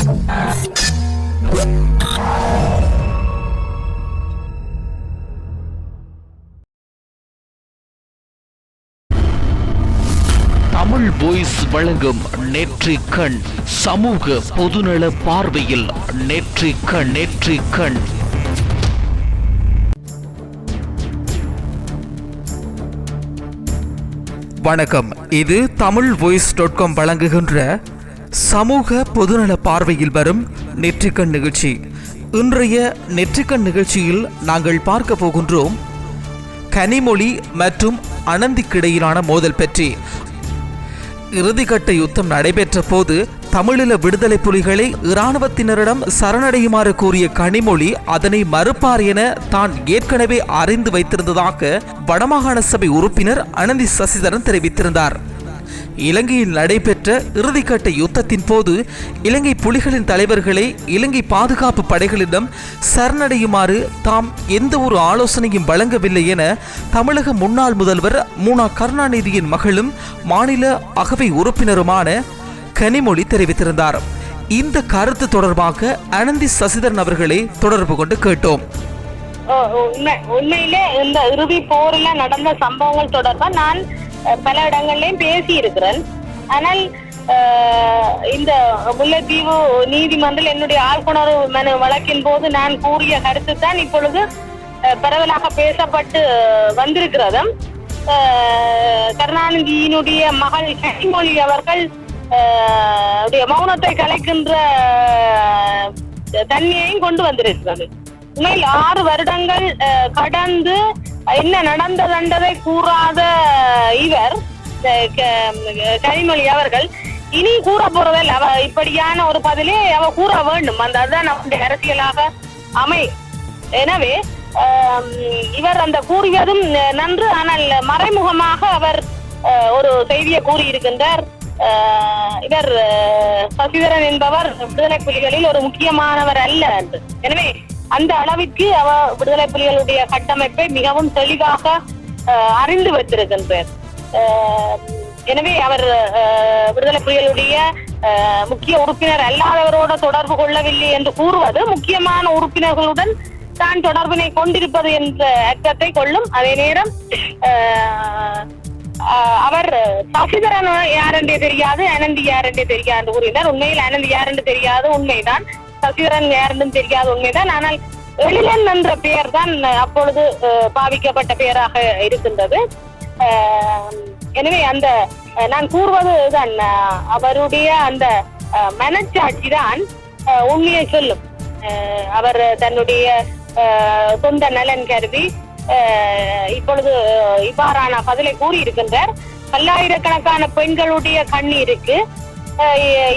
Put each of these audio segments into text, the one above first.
Tamil voice வழங்கும் நெற்றிக் கண் சமூக பொதுநல பார்வையில் நெற்றிக் கண். வணக்கம். இது தமிழ் voice.com வழங்குகின்ற சமூக பொதுநல பார்வையில் வரும் நெற்றிக்கண் நிகழ்ச்சி. இன்றைய நெற்றிக்கண் நிகழ்ச்சியில் நாங்கள் பார்க்க போகின்றோம் கனிமொழி மற்றும் அனந்திக்கிடையிலான மோதல் பற்றி. இறுதிக்கட்ட யுத்தம் நடைபெற்ற போது தமிழீழ விடுதலை புலிகளை இராணுவத்தினரிடம் சரணடையுமாறு கூறிய கனிமொழி அதனை மறுப்பார் என தான் ஏற்கனவே அறிந்து வைத்திருந்ததாக வடமாகாண சபை உறுப்பினர் அனந்தி சசிதரன் தெரிவித்திருந்தார். இலங்கையில் நடைபெற்ற இறுதிக்கட்ட யுத்தத்தின் போது இலங்கை புலிகளின் தலைவர்களை இலங்கை பாதுகாப்பு படைகளிடம் சரணடையுமாறு தாம் எந்த ஒரு ஆலோசனையும் வழங்கவில்லை என தமிழக முன்னாள் முதல்வர் முனா கருணாநிதியின் மகளும் மாநில அகவை உறுப்பினருமான கனிமொழி தெரிவித்திருந்தார். இந்த கருத்து தொடர்பாக அனந்தி சசிதரன் அவர்களை தொடர்பு கொண்டு கேட்டோம். உண்மையிலே இந்த இறுதி போரில் நடந்த சம்பவங்கள் தொடர்பாக நான் பல இடங்கள்லயும் பேசி இருக்கிறேன். ஆனால் இந்த முல்லைத்தீவு நீதிமன்றில் என்னுடைய ஆழ்குணர்வு மனு வழக்கின் போது நான் கூறிய கருத்து தான் இப்பொழுது பரவலாக பேசப்பட்டு வந்திருக்கிறது. கருணாநிதியினுடைய மகள் கனிமொழி அவர்கள் மௌனத்தை கலைக்கின்ற தன்மையையும் கொண்டு வந்திருக்கிறது. உண்மையில் 6 வருடங்கள் கடந்து என்ன நடந்ததை கூறாத இவர் கனிமொழி அவர்கள் இனி கூற போறதில் அவ இப்படியான ஒரு பதிலே அவ கூற வேண்டும். அதுதான் நம்முடைய அரசியலாக அமை. எனவே இவர் அந்த கூறியதும் நன்று. ஆனால் மறைமுகமாக அவர் ஒரு செய்தியை கூறியிருக்கின்றார். இவர் சசிதரன் என்பவர் விடுதலை புலிகளில் ஒரு முக்கியமானவர் அல்ல என்று. எனவே அந்த அளவிற்கு அவ விடுதலை புலிகளுடைய கட்டமைப்பை மிகவும் தெளிவாக அறிந்து வைத்திருக்கின்றார். எனவே அவர் விடுதலை புலிகளுடைய முக்கிய உறுப்பினர் அல்லாதவரோடு தொடர்பு கொள்ளவில்லை என்று கூறுவது முக்கியமான உறுப்பினர்களுடன் தான் தொடர்பினை கொண்டிருப்பது என்ற அர்த்தத்தை கொள்ளும். அதே நேரம் அவர் சசிதரன் யாரென்றே தெரியாது, அனந்தி யாரென்றே தெரியாது என்று கூறினார். உண்மையில் அனந்தி யாரென்று தெரியாது, உண்மைதான். சசிதரன் யாருன்னு தெரியாத உண்மைதான். ஆனால் எழிலன் என்ற பெயர் தான் அப்பொழுது பாவிக்கப்பட்ட பெயராக இருக்கின்றது. எனவே அந்த நான் கூறுவதுதான் அவருடைய அந்த மனச்சாட்சி தான் உண்மையை சொல்லும். அவர் தன்னுடைய சொந்த நலன் கருதி இப்பொழுது இவ்வாறான பதிலை கூறியிருக்கின்றார். பல்லாயிரக்கணக்கான பெண்களுடைய கண்ணீருக்கு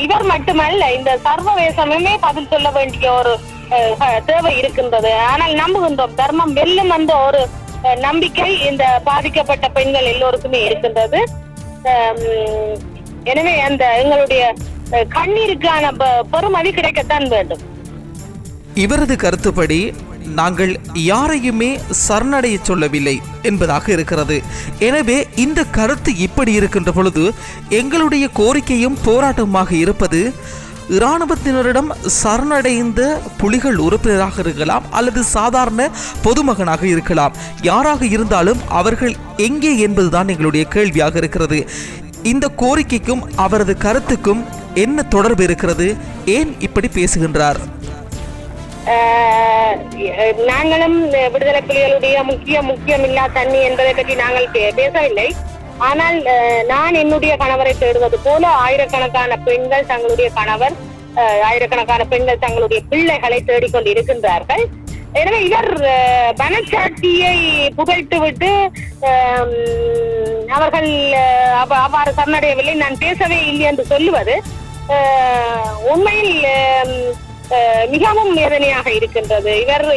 இவர் மட்டுமல்ல, இந்த சர்வதேசமே பதில் சொல்ல வேண்டிய ஒரு தேவை இருக்கின்றது. ஆனால் நம்புகின்றோம் தர்மம் வெல்லும் என்ற ஒரு நம்பிக்கை இந்த பாதிக்கப்பட்ட பெண்கள் எல்லோருக்குமே இருக்கின்றது. எனவே அந்த எங்களுடைய கண்ணீருக்கான பெறுமதி கிடைக்கத்தான் வேண்டும். இவரது கருத்துப்படி நாங்கள் யாரையுமே சரணடைய சொல்லவில்லை என்பதாக இருக்கிறது. எனவே இந்த கருத்து இப்படி இருக்கின்ற பொழுது எங்களுடைய கோரிக்கையும் போராட்டமாக இருப்பது இராணுவத்தினரிடம் சரணடைந்த புலிகள் உறுப்பினராக இருக்கலாம் அல்லது சாதாரண பொதுமகனாக இருக்கலாம். யாராக இருந்தாலும் அவர்கள் எங்கே என்பதுதான் எங்களுடைய கேள்வியாக இருக்கிறது. இந்த கோரிக்கைக்கும் அவரது கருத்துக்கும் என்ன தொடர்பு இருக்கிறது? ஏன் இப்படி பேசுகின்றார்? நாங்களும் விடுதலை புலிகளுடைய முக்கியமில்லா தண்ணி என்பதை பற்றி நாங்கள் பேசவில்லை. ஆனால் நான் என்னுடைய கணவரை தேடுவது போல ஆயிரக்கணக்கான பெண்கள் தங்களுடைய கணவர், ஆயிரக்கணக்கான பெண்கள் தங்களுடைய பிள்ளைகளை தேடிக்கொண்டு இருக்கின்றார்கள். எனவே இவர் மனச்சாட்சியை புதைத்து விட்டு அவர்கள் அவ்வாறு சரணடையவில்லை, நான் பேசவே இல்லை என்று சொல்லுவது உண்மையில் மிகவும் வேதனையாக இருக்கின்றது.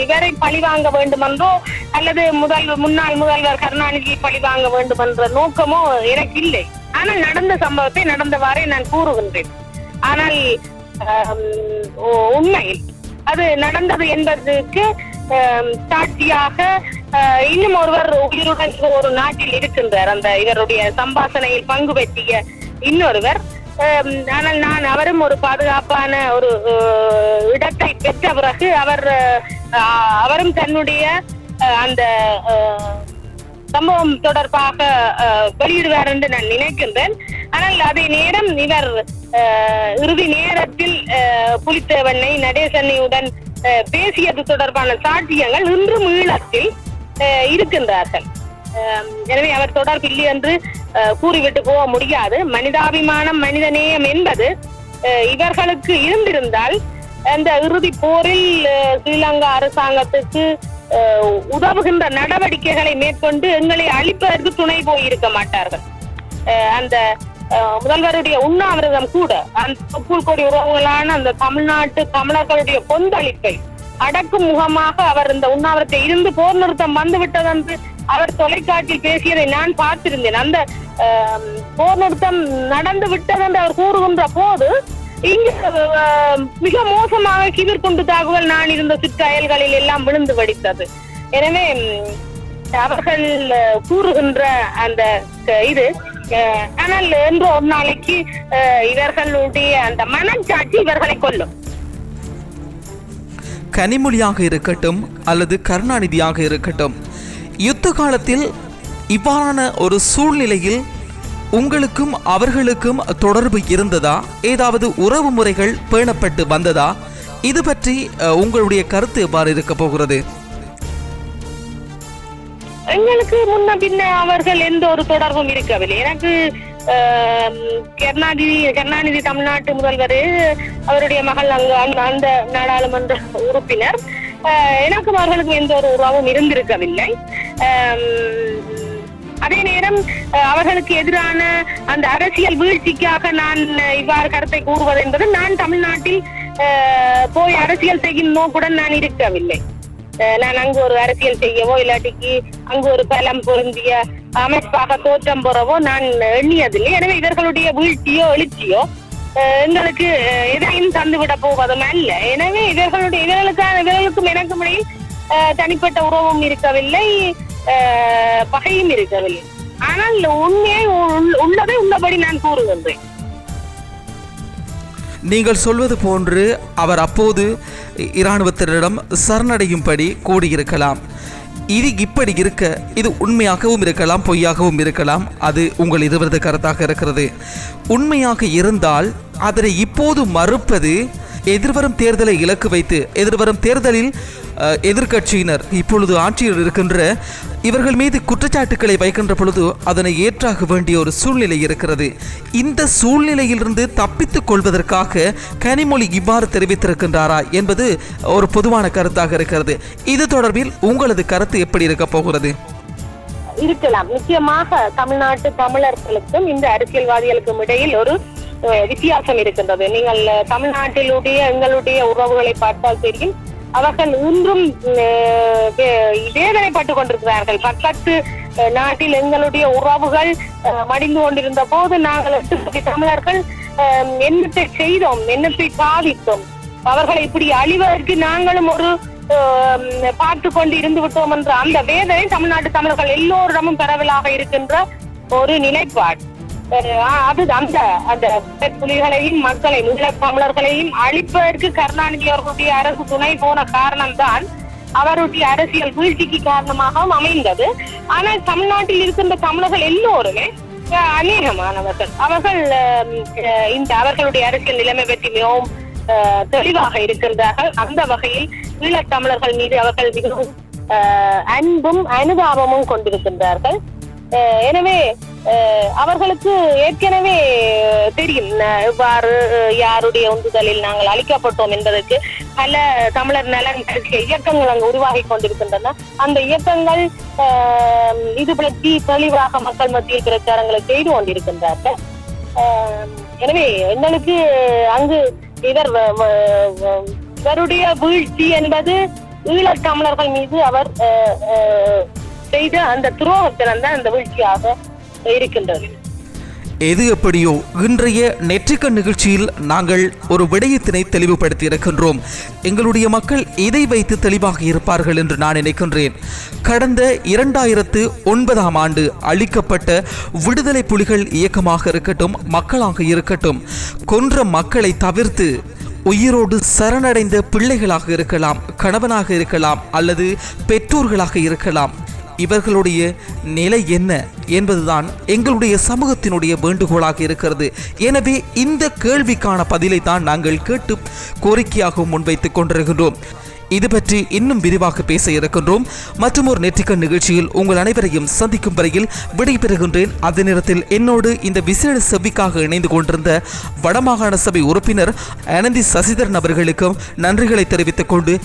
இவரை பழிவாங்க வேண்டுமென்றோ அல்லது முன்னாள் முதல்வர் கருணாநிதியை பழிவாங்க வேண்டும் என்ற நோக்கமோ எனக்கு இல்லை. ஆனால் நடந்த சம்பவத்தை நடந்தவாறே நான் கூறுகின்றேன். ஆனால் உண்மையில் அது நடந்தது என்பதற்கு சாட்சியாக இன்னும் ஒருவர் உயிருடன் ஒரு நாட்டில் இருக்கின்றார். அந்த இவருடைய சம்பாஷணையில் பங்கு பெற்றிய இன்னொருவர் ஆனால் அவரும் ஒரு பாதுகாப்பான ஒரு இடத்தை பெற்ற பிறகு அவரும் தன்னுடைய அந்த சம்பவம் தொடர்பாக வெளியிடுவார் என்று நான் நினைக்கின்றேன். ஆனால் அதே நேரம் இவர் இறுதி நேரத்தில் புலித்தேவனை நடேசன்னையுடன் பேசியது தொடர்பான சாட்சியங்கள் இன்றும் ஈழத்தில் இருக்கின்றார்கள். எனவே அவர் தொடர்பில்லை என்று கூறிவிட்டு போக முடியாது. மனிதாபிமானம், மனிதநேயம் என்பது இவர்களுக்கு இருந்திருந்தால் அந்த இறுதி போரில் ஸ்ரீலங்கா அரசாங்கத்துக்கு உதவுகின்ற நடவடிக்கைகளை மேற்கொண்டு எங்களை அழிப்பதற்கு துணை போயிருக்க மாட்டார்கள். அந்த முதல்வருடைய உண்ணாவிரதம் கூட அந்த புல்கொடி உறவுகளான அந்த தமிழ்நாட்டு தமிழர்களுடைய கொந்தளிப்பை அடக்கும் முகமாக அவர் இந்த உண்ணாவிரத்தை இருந்து போர் நிறுத்தம் வந்து விட்டதென்று அவர் தொலைக்காட்சியில் பேசியதை நான் பார்த்திருந்தேன். அந்த போர் நிறுத்தம் நடந்து விட்டதென்று அவர் கூறுகின்ற போது இங்கு மிக மோசமாக கிவிர்குண்டு தாக்குதல் நான் இருந்த சுற்றயல்களில் எல்லாம் விழுந்து வடித்தது. எனவே அவர்கள் கூறுகின்ற அந்த இது ஆனால் என்று ஒரு நாளைக்கு இவர்களுடைய அந்த மனச்சாட்சி இவர்களை கொல்லும். கனிமொழியாக இருக்கட்டும் அல்லது கருணாநிதியாக இருக்கட்டும், யுத்த காலத்தில் இவ்வாறான ஒரு சூழ்நிலையில் உங்களுக்கும் அவர்களுக்கும் தொடர்பு இருந்ததா? ஏதாவது உறவு முறைகள் பேணப்பட்டு வந்ததா? இது பற்றி உங்களுடைய கருத்து எவ்வாறு இருக்க போகிறது? எங்களுக்கு முன்ன பின்ன அவர்கள் எந்த ஒரு தொடர்பும் இருக்கவில்லை. எனக்கு கருணாநிதி தமிழ்நாட்டு முதல்வர், அவருடைய மகள் அங்கு அந்த நாடாளுமன்ற உறுப்பினர், எனக்கும் அவர்களுக்கும் எந்த ஒரு உறவும் இருந்திருக்கவில்லை. அதே நேரம் அவர்களுக்கு எதிரான அந்த அரசியல் வீழ்ச்சிக்காக நான் இவ்வாறு கருத்தை கூறுவது என்பது, நான் தமிழ்நாட்டில் போய் அரசியல் செய்யும் நோக்குடன் நான் இருக்கவில்லை. நான் அங்கு ஒரு அரசியல் செய்யவோ இல்லாட்டிக்கு அங்கு ஒரு பலம் பொருந்திய அமைப்பாக தோற்றம் பெறவோ நான் எண்ணியதில்லை. எனவே இவர்களுடைய வீழ்ச்சியோ எழுச்சியோ எங்களுக்கு எதையும் தந்துவிட போவதும் அல்ல. எனவே இவர்களுக்கும் எனக்கும் இடையில் தனிப்பட்ட உறவும் இருக்கவில்லை, பகையும் இருக்கவில்லை. ஆனால் உண்மையை உள்ளதை உள்ளபடி நான் கூறுகின்றேன். நீங்கள் சொல்வது போன்று அவர் அப்போது இராணுவத்தினரிடம் சரணடையும்படி கூடியிருக்கலாம். இது இப்படி இருக்க, இது உண்மையாகவும் இருக்கலாம், பொய்யாகவும் இருக்கலாம். அது உங்கள் இருவரது கருத்தாக இருக்கிறது. உண்மையாக இருந்தால் அதனை இப்போது மறுப்பது எதிர்வரும் தேர்தலை இலக்கு வைத்து, எதிர்வரும் தேர்தலில் எதிர்கட்சியினர் இப்பொழுது ஆட்சியில் இருக்கின்ற இவர்கள் மீது குற்றச்சாட்டுக்களை வைக்கின்ற பொழுது அதனை ஏற்றாக வேண்டிய ஒரு சூழ்நிலை இருக்கிறது. இந்த சூழ்நிலையிலிருந்து தப்பித்துக் கொள்வதற்காக கனிமொழி இவ்வாறு தெரிவித்திருக்கின்றாரா என்பது ஒரு பொதுவான கருத்தாக இருக்கிறது. இது தொடர்பில் உங்களது கருத்து எப்படி இருக்க போகிறது? இருக்கலாம். நிச்சயமாக தமிழ்நாட்டு தமிழர்களுக்கும் இந்த அரசியல்வாதிகளுக்கும் இடையில் ஒரு வித்தியாசம் இருக்கின்றது. நீங்கள் தமிழ்நாட்டிலுடைய எங்களுடைய உறவுகளை பார்த்தால் தெரியும், அவர்கள் இன்றும் வேதனைப்பட்டுக் கொண்டிருக்கிறார்கள். பக்கத்து நாட்டில் எங்களுடைய உறவுகள் மடிந்து கொண்டிருந்த போது நாங்கள் 8 கோடி தமிழர்கள் என்னத்தை செய்தோம், என்னத்தை சாதித்தோம், அவர்களை இப்படி அழிவதற்கு நாங்களும் ஒரு பார்த்து கொண்டு இருந்து விட்டோம் என்ற அந்த வேதனை தமிழ்நாட்டு தமிழர்கள் எல்லோரிடமும் பரவலாக இருக்கின்ற ஒரு நிலைப்பாடு. அது அந்த புலிகளையும் மக்களையும் ஈழத் தமிழர்களையும் அழிப்பதற்கு கருணாநிதி அவர்களுடைய அரசு துணை போன காரணம்தான் அவருடைய அரசியல் வீழ்ச்சிக்கு காரணமாகவும் அமைந்தது. ஆனால் தமிழ்நாட்டில் இருக்கின்ற தமிழர்கள் எல்லோருமே அநேகமானவர்கள் அவர்கள் இந்த அவர்களுடைய அரசியல் நிலைமை பற்றி மிகவும் தெளிவாக இருக்கின்றார்கள். அந்த வகையில் ஈழத் தமிழர்கள் மீது அவர்கள் மிகவும் அன்பும் அனுதாபமும் கொண்டிருக்கின்றார்கள். எனவே அவர்களுக்கு ஏற்கனவே தெரியும் இவ்வாறு யாருடைய உந்துதலில் நாங்கள் அளிக்கப்பட்டோம் என்பதற்கு. பல தமிழர் நலன் இயக்கங்கள் அங்கு உருவாகி கொண்டிருக்கின்றன. அந்த இயக்கங்கள் இது பற்றி தெளிவாக மக்கள் மத்தியில் பிரச்சாரங்களை செய்து கொண்டிருக்கின்றார்கள். எனவே எங்களுக்கு அங்கு இவருடைய வீழ்ச்சி என்பது ஈழத் தமிழர்கள் மீது அவர் செய்த அந்த துரோகத்தில்தான் அந்த வீழ்ச்சியாக இருக்கின்றது. எது எப்படியோ இன்றைய நெற்றிக்கண் நிகழ்ச்சியில் நாங்கள் ஒரு விடயத்தினை தெளிவுபடுத்தி இருக்கின்றோம். எங்களுடைய மக்கள் இதை வைத்து தெளிவாக இருப்பார்கள் என்று நான் நினைக்கின்றேன். கடந்த 2009ஆம் ஆண்டு அளிக்கப்பட்ட விடுதலை புலிகள் இயக்கமாக இருக்கட்டும், மக்களாக இருக்கட்டும், கொன்ற மக்களை தவிர்த்து உயிரோடு சரணடைந்த பிள்ளைகளாக இருக்கலாம், கணவனாக இருக்கலாம், அல்லது பெற்றோர்களாக இருக்கலாம், இவர்களுடைய நிலை என்ன என்பதுதான் எங்களுடைய சமூகத்தினுடைய வேண்டுகோளாக இருக்கிறது. எனவே இந்த கேள்விக்கான பதிலை தான் நாங்கள் கேட்டு கோரிக்கையாக முன்வைத்துக் கொண்டிருக்கின்றோம். இது பற்றி இன்னும் விரிவாக பேச இருக்கின்றோம். மற்றும் ஒரு நெற்றிக்கண் நிகழ்ச்சியில் உங்கள் அனைவரையும் சந்திக்கும் வரையில் விடைபெறுகின்றேன். அதே நேரத்தில் என்னோடு இந்த விசேட செவ்விக்காக இணைந்து கொண்டிருந்த வடமாகாண சபை உறுப்பினர் அனந்தி சசிதரன் அவர்களுக்கும் நன்றிகளை தெரிவித்துக் கொண்டு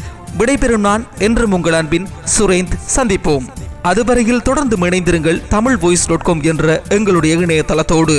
விடைபெறும் நான் என்றும் உங்கள் அன்பின் சுரேந்த். சந்திப்போம். அதுவரையில் தொடர்ந்து இணைந்திருங்கள் தமிழ்voice.com என்ற எங்களுடைய இணையதளத்தோடு.